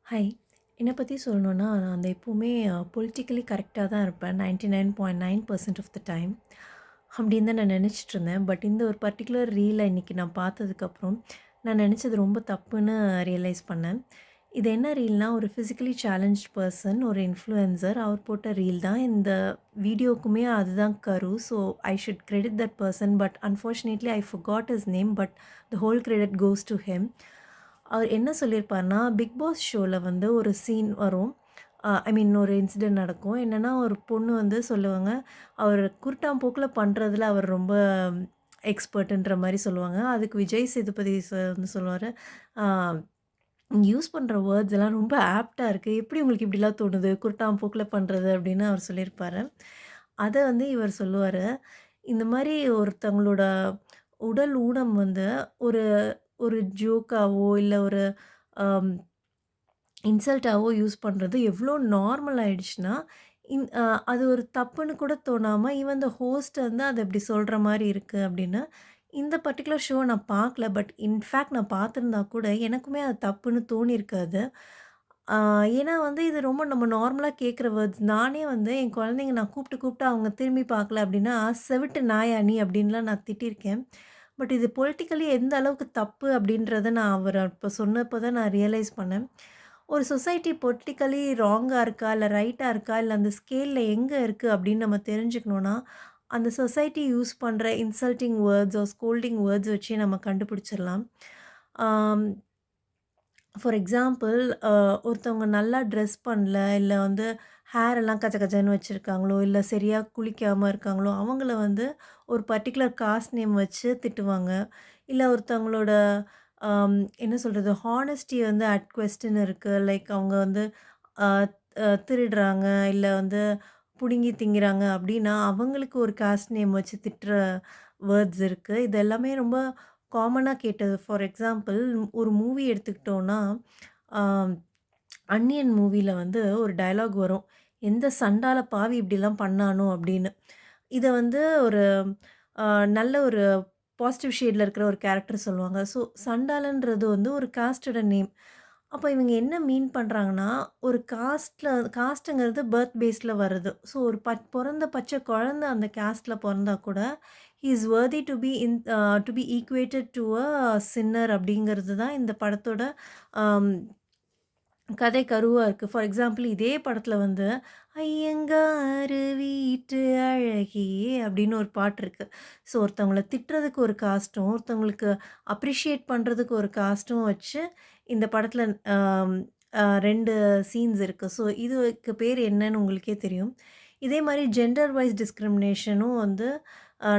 Hi. என்ன பத்தி சொல்லணும்னா, நான் எப்பவுமே பொலிட்டிக்கலி கரெக்ட்டா தான் இருப்பேன். 99.9% ஆஃப் த டைம். அப்படின்னு தான் நான் நெனச்சிட்டுருந்தேன். பட் இந்த ஒரு பர்ட்டிகுலர் ரீல இன்னைக்கு நான் பார்த்ததுக்கப்புறம், நான் நெனச்சது ரொம்ப தப்புன்னு ரியலைஸ் பண்ணேன். இது என்ன ரீல்னா, ஒரு ஃபிசிக்கலி சேலஞ்ச்ட் பெர்சன், ஒரு இன்ஃப்ளூயன்சர் அவர் போட்ட ரீல் தான். இந்த வீடியோக்குமே அதுதான் கரு. So, I should credit that person. But unfortunately I forgot his name. But the whole credit goes to him. அவர் என்ன சொல்லியிருப்பார்னா, பிக் பாஸ் ஷோல வந்து ஒரு சீன் வரும். ஐ மீன் ஒரு இன்சிடென்ட் நடக்கும். என்னன்னா, ஒரு பொண்ணு வந்து சொல்லுவாங்க, அவர் குருட்டாம்போக்குல பண்றதுல அவர் ரொம்ப எக்ஸ்பர்ட்டுன்ற மாரி சொல்லுவாங்க. அதுக்கு விஜய் சேதுபதி சார் வந்து சொல்லுவாரு, "ஆ நீங்க யூஸ் பண்ற வேர்ட்ஸ் எல்லாம் ரொம்ப ஆப்ட்டா இருக்கு. எப்படி உங்களுக்கு இப்படிலாம் தோணுது? குருட்டாம்போக்குல பண்றது" அப்படின்னு அவர் சொல்லியிருப்பாரு. அத வந்து இவர் சொல்லுவாரு, இந்த மாரி ஒருத்தவங்களோட உடல் ஊனம் வந்து ஒரு ஒரு ஜோக்காவோ, இல்ல ஒரு அம் இன்சல்ட்டாவோ யூஸ் பண்றது எவ்ளோ நார்மல் ஆயிடுச்சுன்னா, இன் அ அது ஒரு தப்புன்னு கூட தோணாம, ஈவன் த ஹோஸ்ட் வந்து அத இப்டி சொல்ற மாரி இருக்கு அப்டின்னு, இந்த பர்ட்டிகுலர் ஷோ நான் பார்க்கல. பட் இன்ஃபேக்ட் நான் பார்த்துருந்தா கூட எனக்குமே அது தப்புன்னு தோணியிருக்காது. ஆ ஏன்னா வந்து இது ரொம்ப நம்ம நார்மலா கேட்குற வேர்ட்ஸ். நானே வந்து என் குழந்தைங்க நான் கூப்ட்டு அவங்க திரும்பி பார்க்கல அப்டின்னா, "செவிட்டு நாயா நீ" அப்டின்லாம் நான் திட்டியிருக்கேன். பட் இது பொலிட்டிக்கலி எந்த அளவுக்கு தப்பு அப்டின்றத நான் அவர் அப்ப சொன்னப்ப தான் நான் ரியலைஸ் பண்ணேன். ஒரு சொசைட்டி பொலிட்டிக்கலி ராங்கா இருக்கா? இல்ல ரைட்டா இருக்கா? இல்ல அந்த ஸ்கேல்ல எங்க இருக்கு அப்படின்னு நம்ம தெரிஞ்சுக்கணும்னா, அந்த சொசைட்டி யூஸ் பண்ற insulting words R scolding words வச்சே நம்ம கண்டுபிடிச்சிடலாம். ஆம் ஃபார் எக்ஸாம்பிள் ஒருத்தவங்க நல்லா ட்ரெஸ் பண்ணல, இல்ல வந்து ஹேர் எல்லாம் கச்ச கச்சன்னு வச்சிருக்காங்களோ, இல்ல சரியா குளிக்காம இருக்காங்களோ, அவங்கள வந்து ஒரு பர்ட்டிகுலர் காஸ்ட் நேம் வச்சு திட்டுவாங்க. இல்ல ஒருத்தவங்களோட என்ன சொல்றது? ஹானஸ்டி வந்து அட் கொஸ்டின் இருக்கு. லைக் அவங்க வந்து அ திருடுறாங்க, இல்ல வந்து புடுங்கி திங்கிறாங்க அப்டின்னா, அவங்களுக்கு ஒரு காஸ்ட் நேம் வச்சு திட்டுற வேர்ட்ஸ் இருக்கு. இது எல்லாமே ரொம்ப காமனா கேட்டது. ஃபார் எக்ஸாம்பிள் ஒரு மூவி எடுத்துக்கிட்டோம்னா, ஆ அந்நியன் மூவில வந்து ஒரு டயலாக் வரும். "எந்த சண்டால பாவி இப்படிலாம் பண்ணானோ?" அப்படின்னு. இத வந்து ஒரு அ நல்ல ஒரு பாசிட்டிவ் ஷேட்ல இருக்கிற ஒரு கேரக்டர் சொல்லுவாங்க. ஸோ, சண்டாளன்றது வந்து ஒரு காஸ்ட்டோட நேம். அப்ப இவங்க என்ன மீன் பண்றாங்கன்னா, ஒரு காஸ்ட்ங்கிறது பர்த் பேஸ்ல வருது. ஸோ, ஒரு பொறந்த பச்ச குழந்த அந்த காஸ்ட்ல பொறந்தா கூட, he is worthy to be to be equated to a sinner அப்படிங்கிறது தான் இந்த படத்தோட அம் கதை கருவா இருக்கு. ஃபார் எக்ஸாம்பிள் இதே படத்துல வந்து, "ஐயங்காரு வீட்டு அழகியே" அப்படின்னு ஒரு பாட்டு இருக்கு. ஸோ ஒருத்தவங்கள திட்டுறதுக்கு ஒரு காஸ்ட்டும், ஒருத்தவங்களுக்கு அப்ரிஷியேட் பண்றதுக்கு ஒரு காஸ்ட்டும் வச்சு, இந்த படத்துல அம் அ 2 சீன்ஸ் இருக்கு. ஸோ இதுக்கு பேர் என்னன்னு உங்களுக்கே தெரியும். இதே மாரி ஜெண்டர் வைஸ் டிஸ்கிரிமினேஷனும் வந்து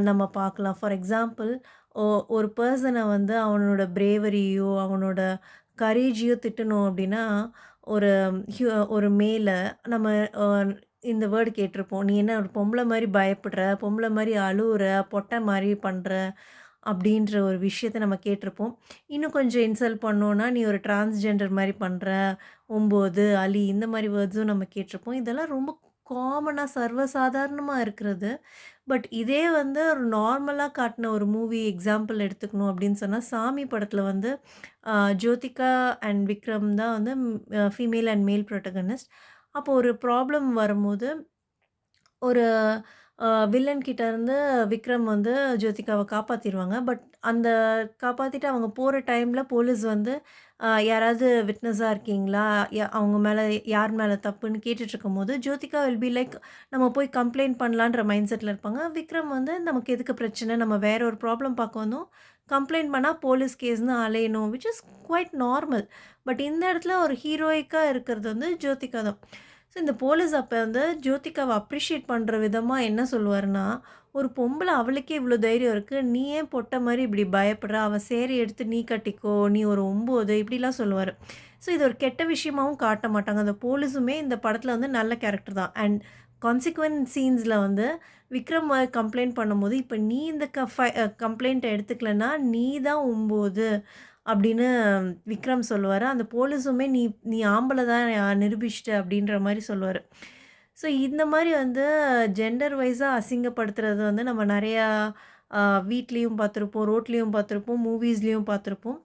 நம்ம பார்க்கலாம். ஃபார் எக்ஸாம்பிள் ஒ ஒரு பெர்சன வந்து அவனோட பிரேவரியோ, அவனோட கரேஜையோ திட்டணும் அப்படின்னா, ஒரு ஒரு மேல நம்ம அ இந்த வேர்ட் கேட்டிருப்போம். "நீ என்ன ஒரு பொம்பள மாரி பயப்படுற, பொம்பள மாரி அழுவுற, பொட்ட மாரி பண்ற" அப்படின்ற ஒரு விஷயத்த நம்ம கேட்டிருப்போம். இன்னும் கொஞ்சம் இன்சல்ட் பண்ணோம்னா, "நீ ஒரு டிரான்ஸ்ஜெண்டர் மாரி பண்ற, ஒம்போது, அலி" இந்த மாரி வேர்ட்ஸும் நம்ம கேட்டிருப்போம். இதெல்லாம் ரொம்ப காமனா சர்வசாதாரணமா இருக்கிறது. பட் இதே வந்து ஒரு நார்மலா காட்டுன ஒரு மூவி எக்ஸாம்பிள் எடுத்துக்கணும் அப்படின்னு சொன்னா, சாமி படத்துல வந்து அ ஜோதிகா அண்ட் விக்ரம் தான் வந்து ஃபீமேல் அண்ட் மேல் புரோட்டகனிஸ்ட். அப்போ ஒரு ப்ராப்ளம் வரும்போது, ஒரு வில்லன் கிட்ட இருந்து விக்ரம் வந்து ஜோதிகாவ காப்பாத்திருவாங்க. பட் அந்த காப்பாத்திட்டு அவங்க போற டைம்ல போலீஸ் வந்து யாராவது விட்னஸா இருக்கீங்களா? அவங்க மேல யார் மேல தப்புன்னு கேட்டுட்ருக்கும்போது, ஜோதிகா வில் பி லைக் நம்ம போய் கம்ப்ளைண்ட் பண்ணலான்ற மைண்ட் செட்ல இருப்பாங்க. விக்ரம் வந்து நமக்கு எதுக்கு பிரச்சனை? நம்ம வேற ஒரு ப்ராப்ளம் பார்க்க வந்தோம். கம்ப்ளைண்ட் பண்ணா போலீஸ் கேஸ்ன்னு அலையணும். Which is quite normal. But இந்த இடத்துல ஒரு ஹீரோயிக்கா இருக்கிறது வந்து ஜோதிகா தான். ஸோ இந்த போலீஸ் அப்ப வந்து ஜோதிகாவ அப்ரிஷியேட் பண்ற விதமா என்ன சொல்லுவாருன்னா, "ஒரு பொம்பள அவளுக்கே இவ்ளோ தைரியம் இருக்கு. நீ ஏன் பொட்ட மாரி இப்படி பயப்படுற? அவ சேரி எடுத்து நீ கட்டிக்கோ. நீ ஒரு 9" இப்படிலாம் சொல்லுவாரு. ஸோ இது ஒரு கெட்ட விஷயமாவும் காட்ட மாட்டாங்க. அந்த போலீஸுமே இந்த படத்துல வந்து நல்ல கேரக்டர் தான். அண்ட் கான்சிக்வென்ட் சீன்ஸ்ல வந்து விக்ரம் கம்ப்ளைண்ட் பண்ணும்போது, "இப்ப நீ இந்த கம்ப்ளைண்ட்ட எடுத்துக்கலன்னா, நீ தான் 9" அப்படின்னு விக்ரம் சொல்லுவாரு. அந்த போலீஸுமே "நீ நீ ஆம்பள தான் நிரூபிச்சுட்ட" அப்படின்ற மாரி சொல்லுவாரு. ஸோ இந்த மாரி வந்து ஜெண்டர் வைஸா அசிங்கப்படுத்துறது வந்து நம்ம நெறையா அ வீட்லயும் பார்த்துருப்போம், ரோட்லயும் பார்த்துருப்போம், மூவிஸ்லயும் பார்த்துருப்போம்.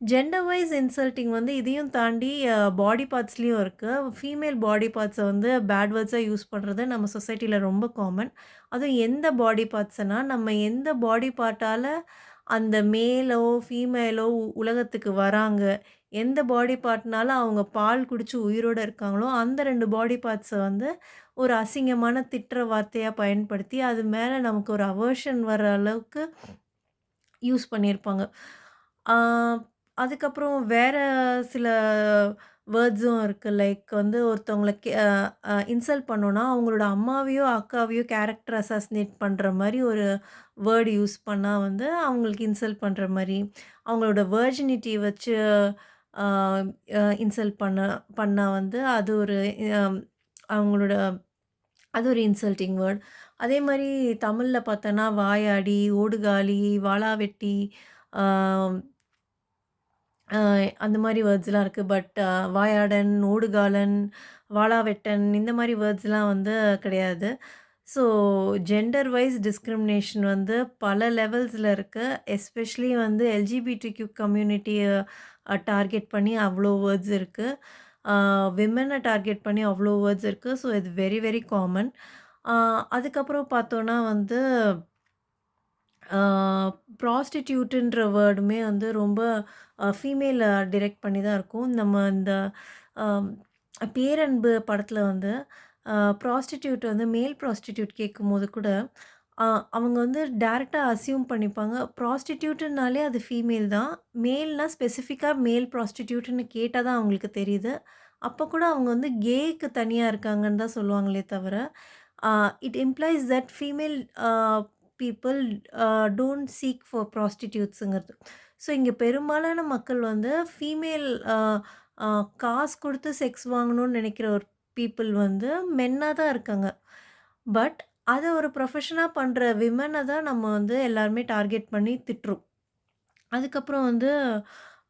ஜெண்டர் வைஸ் இன்சல்ட்டிங் வந்து இதையும் தாண்டி பாடி பார்ட்ஸ்லயும் இருக்கு. ஃபீமேல் பாடி பார்ட்ஸ வந்து பேட் வேர்ட்ஸா யூஸ் பண்றது நம்ம சொசைட்டில ரொம்ப காமன். அதுவும் எந்த பாடி பார்ட்ஸ்னா, நம்ம எந்த பாடி பார்ட்டால அந்த மேலோ, ஃபீமேலோ உலகத்துக்கு வராங்க. எந்த பாடி பார்ட்னால அவங்க பால் குடிச்சு உயிரோட இருக்காங்களோ, அந்த 2 பாடி பார்ட்ஸ வந்து ஒரு அசிங்கமான திட்டுற வார்த்தையா பயன்படுத்தி, அது மேல நமக்கு ஒரு அவர்ஷன் வர அளவுக்கு யூஸ் பண்ணியிருப்பாங்க. ஆ அதுக்கப்புறம் வேற சில வேர்ட்ஸும் இருக்கு. லைக் வந்து ஒருத்தவங்கள கெ அ அ இன்சல்ட் பண்ணோம்னா, அவங்களோட அம்மாவையோ, அக்காவையோ கேரக்டர் அசாசினேட் பண்ற மாரி ஒரு வேர்ட் யூஸ் பண்ணா வந்து அவங்களுக்கு இன்சல்ட் பண்ற மாரி, அவங்களோட வெர்ஜினிட்டி வச்சு அ இன்சல்ட் பண்ணா வந்து அது ஒரு அ அவங்களோட அது ஒரு இன்சல்ட்டிங் வேர்ட். அதே மாரி தமிழ்ல பார்த்தோன்னா, வாயாடி, ஓடுகாலி, வாளாவெட்டி, ஆ அ அந்த மாரி வேர்ட்ஸ்லாம் இருக்கு. பட் வாயாடன், ஓடுகாலன், வாளாவெட்டன் இந்த மாரி வேர்ட்ஸ்லாம் வந்து கிடையாது. ஸோ ஜெண்டர் வைஸ் டிஸ்கிரிமினேஷன் வந்து பல லெவல்ஸ்ல இருக்கு. எஸ்பெஷலி வந்து எல்ஜிபிடிக்யூ கம்யூனிட்டிய டார்கெட் பண்ணி அவ்ளோ வேர்ட்ஸ் இருக்கு. ஆ விமென டார்கெட் பண்ணி அவ்ளோ வேர்ட்ஸ் இருக்கு. ஸோ இது வெரி வெரி காமன். ஆ அதுக்கப்புறம் பார்த்தோன்னா வந்து ஆ ப்ராஸ்டிட்யூட்ன்ற வேர்டுமே வந்து ரொம்ப ஃபீமேல டிரெக்ட் பண்ணி தான் இருக்கும். நம்ம இந்த அம் பேரன்பு படத்தில வந்து ப்ராஸ்டிட்யூட் வந்து மேல் ப்ராஸ்டிட்யூட் கேட்கும்போது கூட, அ அவங்க வந்து டைரக்ட்டா அஸ்யூம் பண்ணிப்பாங்க. ப்ராஸ்டிட்யூட்னாலே அது ஃபீமேல் தான். மேல்னா ஸ்பெசிஃபிக்கா மேல் ப்ராஸ்டிட்யூட்ன்னு கேட்டா தான் அவங்களுக்கு தெரியுது. அப்ப கூட அவங்க வந்து கேக்கு தனியா இருக்காங்கன்னு தான் சொல்லுவாங்களே தவிர, uh it implies that female uh people don't seek for ப்ராஸ்டிட்யூட்ஸ்ங்கிறது. ஸோ இங்க பெரும்பாலான மக்கள் வந்து ஃபீமேல் அ அ காசு குடுத்து செக்ஸ் வாங்கணும்னு நெனைக்கிற ஒரு பீப்பிள் வந்து மென்னா தான் இருக்காங்க. பட் அத ஒரு ப்ரொஃபஷனா பண்ற விமன தான் நம்ம வந்து எல்லாருமே டார்கெட் பண்ணி திட்டுறோம். அதுக்கப்புறம் வந்து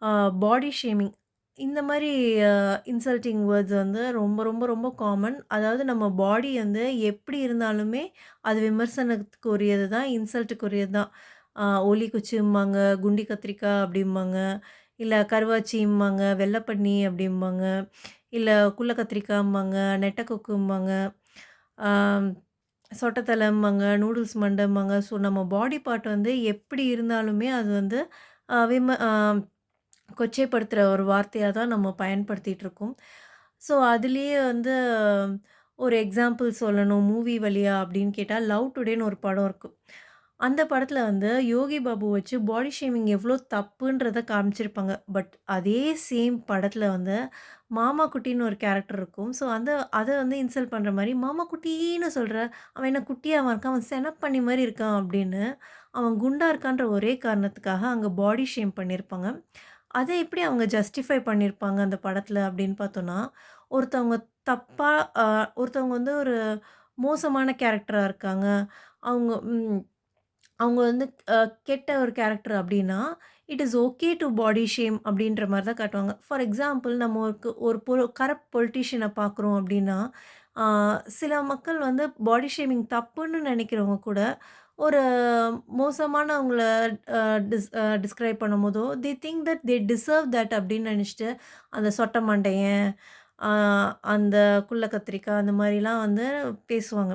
அ பாடி ஷேமிங். இந்த மாரி அ இன்சல்ட்டிங் வேர்ட்ஸ் வந்து ரொம்ப, ரொம்ப, ரொம்ப காமன். அதாவது நம்ம பாடி வந்து எப்படி இருந்தாலுமே, அது விமர்சனத்துக்கு உரியது தான், இன்சல்ட்டுக்கு உரியது தான். ஒல்லி குச்சிம்பாங்க, குண்டி கத்திரிக்கா அப்படிம்பாங்க, இல்ல கருவாச்சிம்பாங்க, வெள்ளப்பன்னி அப்படிம்பாங்க, இல்ல குள்ள கத்திரிக்காம்பாங்க, நெட்ட கொக்கும்பாங்க, ஆம் சொட்டத்தலம்பாங்க, நூடுல்ஸ் மண்டம்பாங்க. ஸோ நம்ம பாடி பார்ட் வந்து எப்படி இருந்தாலுமே அது வந்து அ விம அ கொச்சைப்படுத்துற ஒரு வார்த்தையா தான் நம்ம பயன்படுத்திட்டு இருக்கோம். ஸோ அதிலேயே வந்து ஒரு எக்ஸாம்பிள் சொல்லணும் மூவி வழியா அப்படின்னு கேட்டா, லவ் டுடேன்னு ஒரு படம் இருக்கு. அந்த படத்தில வந்து யோகி பாபு வச்சு பாடி ஷேமிங் எவ்ளோ தப்புன்றத காமிச்சிருப்பாங்க. பட் அதே சேம் படத்தில வந்து மாமா குட்டின்னு ஒரு கேரக்டர் இருக்கும். ஸோ அத வந்து இன்சல்ட் பண்ற மாரி, "மாமா குட்டின்னு சொல்ற, அவன் என்ன குட்டியாவா இருக்கான்? அவன் செனப்பன்னி மாரி இருக்கான்" அப்படின்னு அவன் குண்டா இருக்கான்ற ஒரே காரணத்துக்காக அங்க பாடி ஷேம் பண்ணியிருப்பாங்க. அத எப்படி அவங்க ஜஸ்டிஃபை பண்ணியிருப்பாங்க அந்த படத்துல அப்படின்னு பார்த்தோம்னா, ஒருத்தவங்க தப்பா அ ஒருத்தவங்க வந்து ஒரு மோசமான கேரக்டரா இருக்காங்க. அவங்க அவங்க வந்து அ கெட்ட ஒரு கேரக்டர் அப்படின்னா, it is okay to body shame அப்படின்ற மாரி தான் காட்டுவாங்க. ஃபார் எக்ஸாம்பிள் நம்ம ஒரு கரப்ட் பொலிட்டீஷியன பார்க்குறோம் அப்படின்னா, ஆ சில மக்கள் வந்து பாடி ஷேமிங் தப்புன்னு நெனைக்கிறவங்க கூட, ஒரு மோசமானவங்கள டிஸ்கிரைப் பண்ணும்போதோ, they think that they deserve that அப்படின்னு நெனைச்சுட்டு, அந்த சொட்ட மண்டையன், ஆ அந்த குள்ள கத்திரிக்காய் அந்த மாரிலாம் வந்து பேசுவாங்க.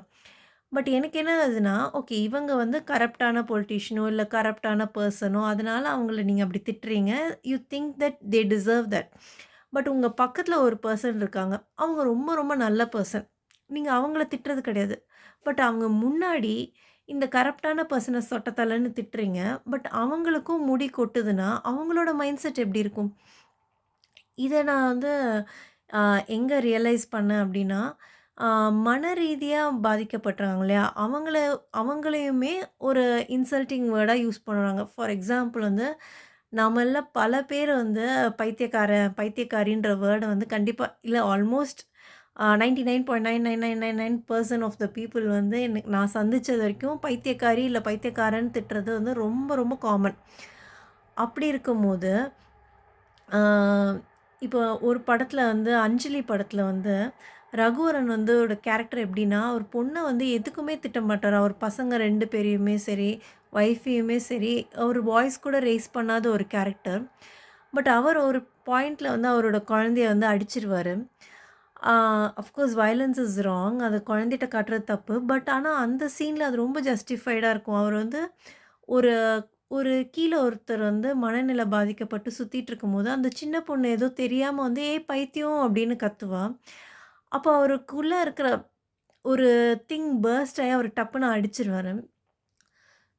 பட் எனக்கு என்ன ஆகுதுன்னா, ஓகே இவங்க வந்து கரப்ட்டான பொலிட்டீஷியனோ, இல்ல கரப்ட்டான பெர்சனோ, அதனால அவங்கள நீங்க அப்படி திட்டுறீங்க. You think that they deserve that. But உங்க பக்கத்துல ஒரு பெர்சன் இருக்காங்க. அவங்க ரொம்ப ரொம்ப நல்ல பெர்சன். நீங்க அவங்கள திட்டுறது கிடையாது. பட் அவங்க முன்னாடி இந்த கரப்ட்டான பெர்சன சொட்ட தலன்னு திட்டுறீங்க. பட் அவங்களுக்கும் முடி கொட்டுதுன்னா, அவங்களோட மைண்ட் செட் எப்படி இருக்கும்? இத நான் வந்து அ எங்க ரியலைஸ் பண்ணேன் அப்டின்னா, அ மன ரீதியா பாதிக்கப்பட்றாங்க இல்லையா? அவங்களையுமே ஒரு இன்சல்ட்டிங் வேர்டா யூஸ் பண்ணுறாங்க. ஃபார் எக்ஸாம்பிள் வந்து நம்மள்ல பல பேர் வந்து பைத்தியக்காரன், பைத்தியக்காரின்ற வேர்ட வந்து கண்டிப்பா இல்ல ஆல்மோஸ்ட் 99.99999% ஆஃப் த பீப்பிள் வந்து நான் சந்திச்சது வரைக்கும் பைத்தியக்காரி, இல்ல பைத்தியக்காரன் திட்டுறது வந்து ரொம்ப ரொம்ப காமன். அப்படி இருக்கும்போது ஆ, இப்போ ஒரு படத்துல வந்து அஞ்சலி படத்துல வந்து ரகுவரன் வந்து ஒரு கேரக்டர் எப்படின்னா, ஒரு பொண்ண வந்து எதுக்குமே திட்ட மாட்டாரு. அவர் பசங்க 2 பேரையுமே சரி, ஒய்ஃபையுமே சரி, ஒரு வாய்ஸ் கூட ரெய்ஸ் பண்ணாத ஒரு கேரக்டர். பட் அவர் ஒரு பாயிண்ட்ல வந்து அவரோட குழந்தைய வந்து அடிச்சிருவாரு. Of course violence is wrong. அது குழந்தைட்ட காட்டுறது தப்பு. பட் ஆனா அந்த சீன்ல அது ரொம்ப ஜஸ்டிஃபைடா இருக்கும். அவர் வந்து ஒரு ஒரு கீழ ஒருத்தர் வந்து மனநில பாதிக்கப்பட்டு சுத்திட்டுருக்கும்போது, அந்த சின்ன பொண்ணு ஏதோ தெரியாம வந்து, "ஏய் பைத்தியம்!" அப்படின்னு கத்துவா. அப்போ அவருக்குள்ள இருக்கிற ஒரு திங் பர்ஸ்ட் ஆயி அவரு டப்புன்னு அடிச்சுருவாரு.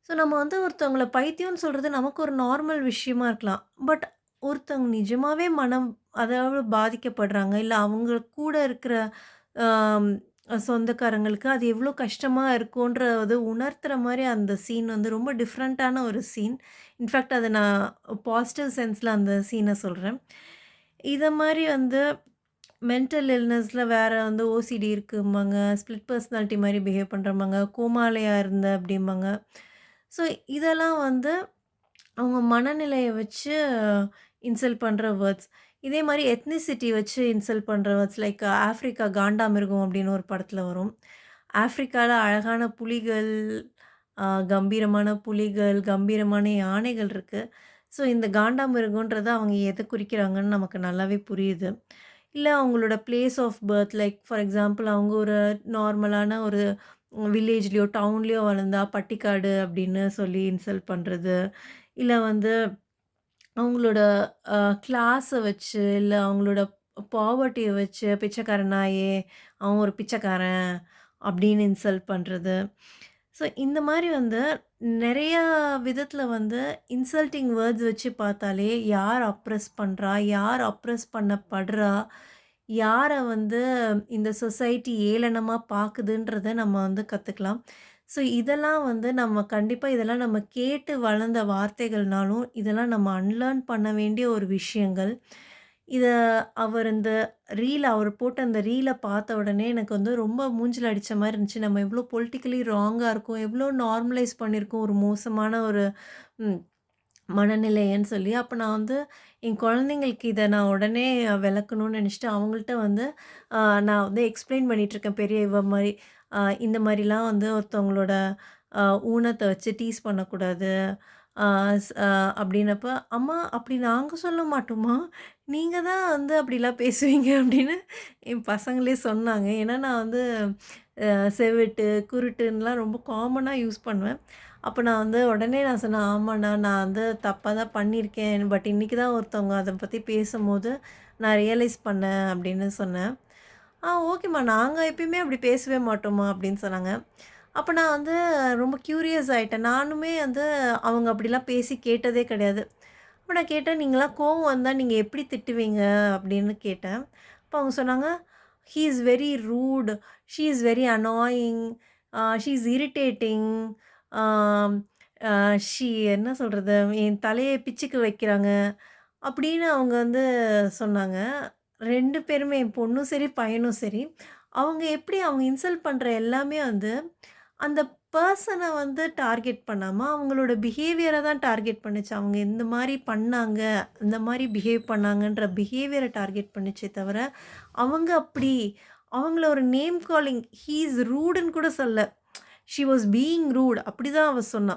ஸோ நம்ம வந்து ஒருத்தவங்கள பைத்தியம்னு சொல்றது நமக்கு ஒரு நார்மல் விஷயமா இருக்கலாம். பட் ஒருத்தவங்க நிஜமாவே மனம் அதாவது பாதிக்கப்படுறாங்க. இல்ல அவங்க கூட இருக்கிற ஆம் சொந்தக்காரங்களுக்கு அது எவ்ளோ கஷ்டமா இருக்குன்றத உணர்த்துற மாரி அந்த சீன் வந்து ரொம்ப டிஃப்ரெண்ட்டான ஒரு சீன். இன்ஃபாக்ட் அத நான் பாசிட்டிவ் சென்ஸ்ல அந்த சீன சொல்றேன். இத மாரி வந்து மென்டல் இல்னஸ்ல வேற வந்து ஓசிடி இருக்கும்பாங்க. ஸ்ப்ளிட் பெர்சனாலிட்டி மாரி பிஹேவ் பண்றம்பாங்க. கோமாலையா இருந்த அப்டிம்பாங்க. ஸோ இதெல்லாம் வந்து அவங்க மனநிலைய வச்சு இன்சல்ட் பண்ற வேர்ட்ஸ். இதே மாரி எத்னிசிட்டி வச்சு இன்சல்ட் பண்ற வேர்ட்ஸ் லைக் ஆஃப்ரிக்கா காண்டாமிருகம் அப்படின்னு ஒரு படத்துல வரும். ஆஃப்ரிக்கால அழகான புலிகள், கம்பீரமான புலிகள், கம்பீரமான யானைகள் இருக்கு. ஸோ இந்த காண்டாமிருகம்ன்றத அவங்க எத குறிக்கிறாங்கன்னு நமக்கு நல்லாவே புரியுது. இல்ல அவங்களோட place of birth like for example அவங்க ஒரு நார்மலான ஒரு வில்லேஜ்லயோ, டவுன்லயோ வளர்ந்தா பட்டிக்காடு அப்படின்னு சொல்லி இன்சல்ட் பண்றது. இல்ல வந்து அவங்களோட அ கிளாஸ வச்சு, இல்ல அவங்களோட பாவர்ட்டிய வச்சு பிச்சைக்கார நாயே! அவன் ஒரு பிச்சைக்காரன் அப்படின்னு இன்சல்ட் பண்றது. ஸோ இந்த மாரி வந்து நெறையா விதத்தில வந்து இன்சல்ட்டிங் வேர்ட்ஸ் வச்சு பார்த்தாலே, யார் அப்ரெஸ் பண்றா? யார் அப்ரெஸ் பண்ணப்படுறா? யார வந்து இந்த சொசைட்டி ஏளனமா பாக்குதுன்றத நம்ம வந்து கத்துக்கலாம். ஸோ இதெல்லாம் வந்து நம்ம கண்டிப்பா இதெல்லாம் நம்ம கேட்டு வளர்ந்த வார்த்தைகள்னாலும், இதெல்லாம் நம்ம அன்லேர்ன் பண்ண வேண்டிய ஒரு விஷயங்கள். இத அவர் இந்த அவர் போட்ட அந்த ரீல பார்த்த உடனே எனக்கு வந்து ரொம்ப மூஞ்சில அடிச்ச மாரி இருந்துச்சு. நம்ம எவ்ளோ பொலிட்டிக்கலி ராங்கா இருக்கோம். எவ்ளோ நார்மலைஸ் பண்ணியிருக்கோம் ஒரு மோசமான ஒரு ம் மனநிலையன்னு சொல்லி. அப்ப நான் வந்து என் குழந்தைங்களுக்கு இத நான் உடனே விளக்கணும்னு நெனச்சுட்டு, அவங்கள்ட்ட வந்து அ நான் வந்து எக்ஸ்ப்ளைன் பண்ணிட்டுருக்கேன். பெரிய இவ மாரி. இந்த மாரிலாம் வந்து ஒருத்தவங்களோட அ ஊனத்த வச்சு டீஸ் பண்ணக்கூடாது. அ ஸ் அ அப்டின்னப்ப, "அம்மா அப்படி நாங்க சொல்ல மாட்டோம்மா. நீங்க தான் வந்து அப்படிலாம் பேசுவீங்க" அப்படின்னு என் பசங்களே சொன்னாங்க. ஏன்னா நான் வந்து செவிட்டு, குருட்டுன்லாம் ரொம்ப காமனா யூஸ் பண்ணுவேன். அப்ப நான் வந்து உடனே நான் சொன்னேன், "ஆமாண்ணா, நான் வந்து தப்பா தான் பண்ணியிருக்கேன். பட் இன்னைக்கு தான் ஒருத்தவங்க அத பத்தி பேசும்போது நான் ரியலைஸ் பண்ணேன்" அப்படின்னு சொன்னேன். ஓகேம்மா. நாங்க எப்பயுமே அப்படி பேசவே மாட்டோம்மா" அப்படின்னு சொன்னாங்க. அப்ப நான் வந்து ரொம்ப கியூரியஸ் ஆயிட்டேன். நானுமே வந்து அவங்க அப்படிலாம் பேசி கேட்டதே கிடையாது. அப்ப நான் கேட்டேன், "நீங்கலாம் கோவம் வந்தா நீங்க எப்படி திட்டுவீங்க?" அப்படின்னு கேட்டேன். அப்ப அவங்க சொன்னாங்க, "he is very rude. She is very annoying. She is irritating. ஆம் அ ஷி" என்ன சொல்றது? என் தலைய பிச்சுக்க வைக்கிறாங்க. அப்படின்னு அவங்க வந்து சொன்னாங்க. 2 பேருமே என் பொண்ணும் சரி, பையனும் சரி. அவங்க எப்படி அவங்க இன்சல்ட் பண்ற எல்லாமே வந்து, அந்த பெர்சன வந்து டார்கெட் பண்ணாம, அவங்களோட பிஹேவியர தான் டார்கெட் பண்ணுச்சு. அவங்க இந்த மாரி பண்ணாங்க, இந்த மாரி பிஹேவ் பண்ணாங்கன்ற பிஹேவியர டார்கெட் பண்ணுச்சே தவிர, அவங்க அப்படி அவங்கள ஒரு நேம் காலிங் ஹி இஸ் ரூடுன்னு கூட சொல்லல. ஷி வாஸ் பீயிங் ரூட் அப்படிதான் அவ சொன்னா.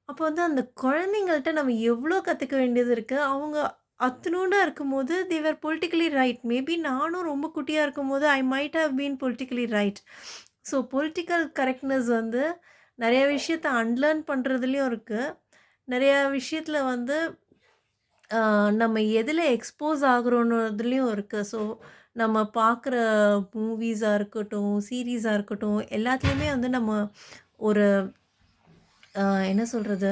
அப்போ வந்து அந்த குழந்தைங்கள்ட்ட நம்ம எவ்வளோ கத்துக்க வேண்டியது இருக்கு. அவங்க அத்துணூண்டா இருக்கும்போது தே வர் பொலிட்டிக்கலி ரைட். மேபி நானும் ரொம்ப குட்டியா இருக்கும்போது I might have been politically right. So political correctness வந்து நெறைய விஷயத்த அன்லர்ன் பண்றதுலயும் இருக்கு. நெறைய விஷயத்துல வந்து அ நம்ம எதுல எக்ஸ்போஸ் ஆகுறோன்றதுலயும் இருக்கு. ஸோ நம்ம பார்க்குற மூவிஸா இருக்கட்டும், சீரிஸா இருக்கட்டும், எல்லாத்துலயுமே வந்து நம்ம ஒரு என்ன சொல்றது?